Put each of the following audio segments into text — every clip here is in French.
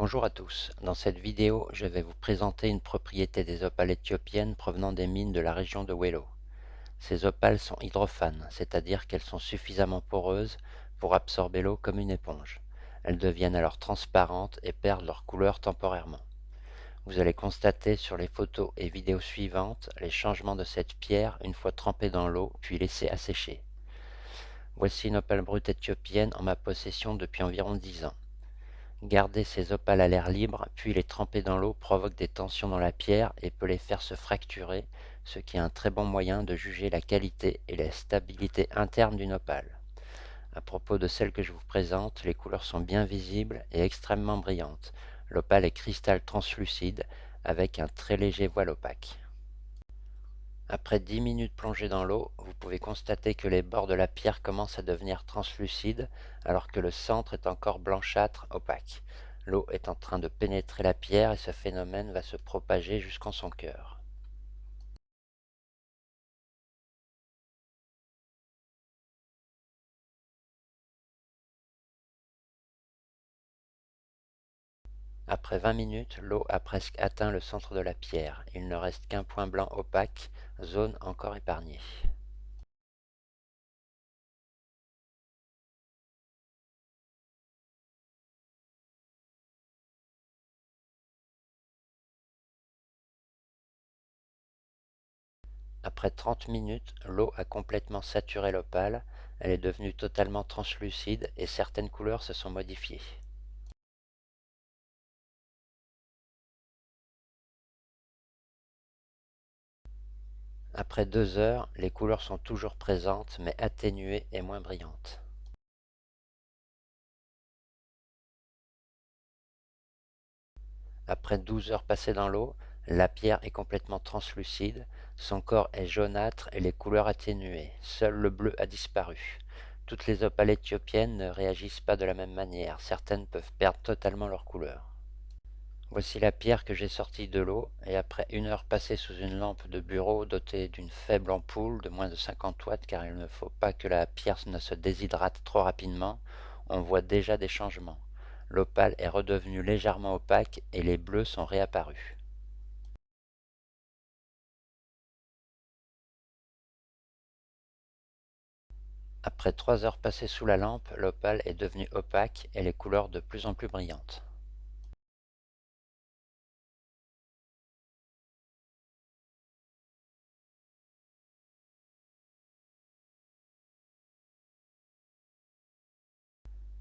Bonjour à tous, dans cette vidéo je vais vous présenter une propriété des opales éthiopiennes provenant des mines de la région de Wello. Ces opales sont hydrophanes, c'est-à-dire qu'elles sont suffisamment poreuses pour absorber l'eau comme une éponge. Elles deviennent alors transparentes et perdent leur couleur temporairement. Vous allez constater sur les photos et vidéos suivantes les changements de cette pierre une fois trempée dans l'eau puis laissée assécher. Voici une opale brute éthiopienne en ma possession depuis environ 10 ans. Garder ces opales à l'air libre, puis les tremper dans l'eau provoque des tensions dans la pierre et peut les faire se fracturer, ce qui est un très bon moyen de juger la qualité et la stabilité interne d'une opale. À propos de celle que je vous présente, les couleurs sont bien visibles et extrêmement brillantes. L'opale est cristal translucide avec un très léger voile opaque. Après 10 minutes plongée dans l'eau, vous pouvez constater que les bords de la pierre commencent à devenir translucides alors que le centre est encore blanchâtre opaque. L'eau est en train de pénétrer la pierre et ce phénomène va se propager jusqu'en son cœur. Après 20 minutes, l'eau a presque atteint le centre de la pierre. Il ne reste qu'un point blanc opaque, zone encore épargnée. Après 30 minutes, l'eau a complètement saturé l'opale, elle est devenue totalement translucide et certaines couleurs se sont modifiées. Après 2 heures, les couleurs sont toujours présentes mais atténuées et moins brillantes. Après 12 heures passées dans l'eau, la pierre est complètement translucide, son corps est jaunâtre et les couleurs atténuées. Seul le bleu a disparu. Toutes les opales éthiopiennes ne réagissent pas de la même manière, certaines peuvent perdre totalement leur couleur. Voici la pierre que j'ai sortie de l'eau et après 1 heure passée sous une lampe de bureau dotée d'une faible ampoule de moins de 50 watts car il ne faut pas que la pierre ne se déshydrate trop rapidement, on voit déjà des changements. L'opale est redevenue légèrement opaque et les bleus sont réapparus. Après 3 heures passées sous la lampe, l'opale est devenue opaque et les couleurs de plus en plus brillantes.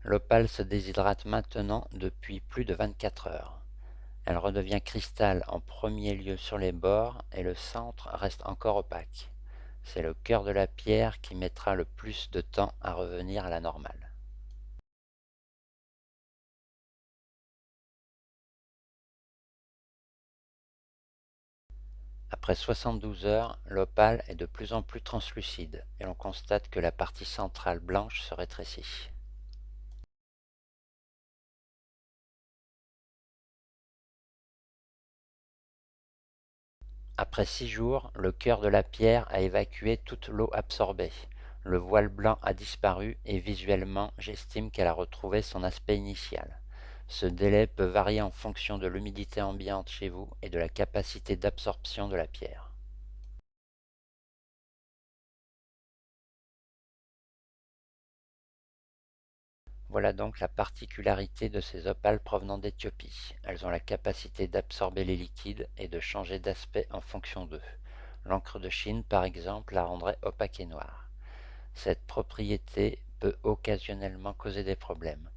L'opale se déshydrate maintenant depuis plus de 24 heures. Elle redevient cristal en premier lieu sur les bords et le centre reste encore opaque. C'est le cœur de la pierre qui mettra le plus de temps à revenir à la normale. Après 72 heures, l'opale est de plus en plus translucide et l'on constate que la partie centrale blanche se rétrécit. Après 6 jours, le cœur de la pierre a évacué toute l'eau absorbée. Le voile blanc a disparu et visuellement, j'estime qu'elle a retrouvé son aspect initial. Ce délai peut varier en fonction de l'humidité ambiante chez vous et de la capacité d'absorption de la pierre. Voilà donc la particularité de ces opales provenant d'Éthiopie. Elles ont la capacité d'absorber les liquides et de changer d'aspect en fonction d'eux. L'encre de Chine, par exemple, la rendrait opaque et noire. Cette propriété peut occasionnellement causer des problèmes.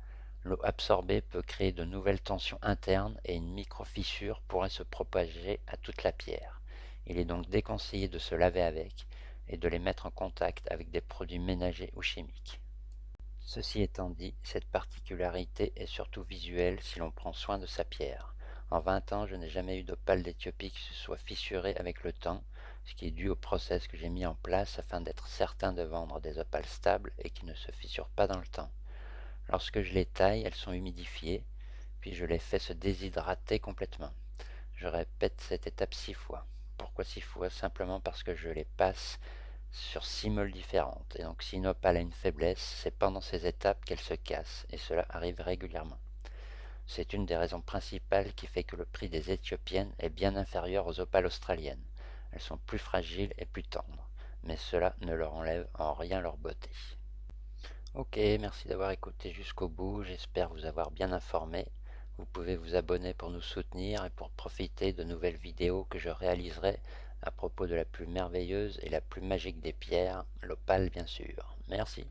L'eau absorbée peut créer de nouvelles tensions internes et une micro-fissure pourrait se propager à toute la pierre. Il est donc déconseillé de se laver avec et de les mettre en contact avec des produits ménagers ou chimiques. Ceci étant dit, cette particularité est surtout visuelle si l'on prend soin de sa pierre. En 20 ans, je n'ai jamais eu d'opale d'Éthiopie qui se soit fissurée avec le temps, ce qui est dû au process que j'ai mis en place afin d'être certain de vendre des opales stables et qui ne se fissurent pas dans le temps. Lorsque je les taille, elles sont humidifiées, puis je les fais se déshydrater complètement. Je répète cette étape 6 fois. Pourquoi 6 fois? Simplement parce que je les passe sur 6 meules différentes. Et donc si une opale a une faiblesse, c'est pendant ces étapes qu'elle se casse, et cela arrive régulièrement. C'est une des raisons principales qui fait que le prix des éthiopiennes est bien inférieur aux opales australiennes. Elles sont plus fragiles et plus tendres, mais cela ne leur enlève en rien leur beauté. Ok, merci d'avoir écouté jusqu'au bout, j'espère vous avoir bien informé. Vous pouvez vous abonner pour nous soutenir et pour profiter de nouvelles vidéos que je réaliserai à propos de la plus merveilleuse et la plus magique des pierres, l'opale bien sûr. Merci.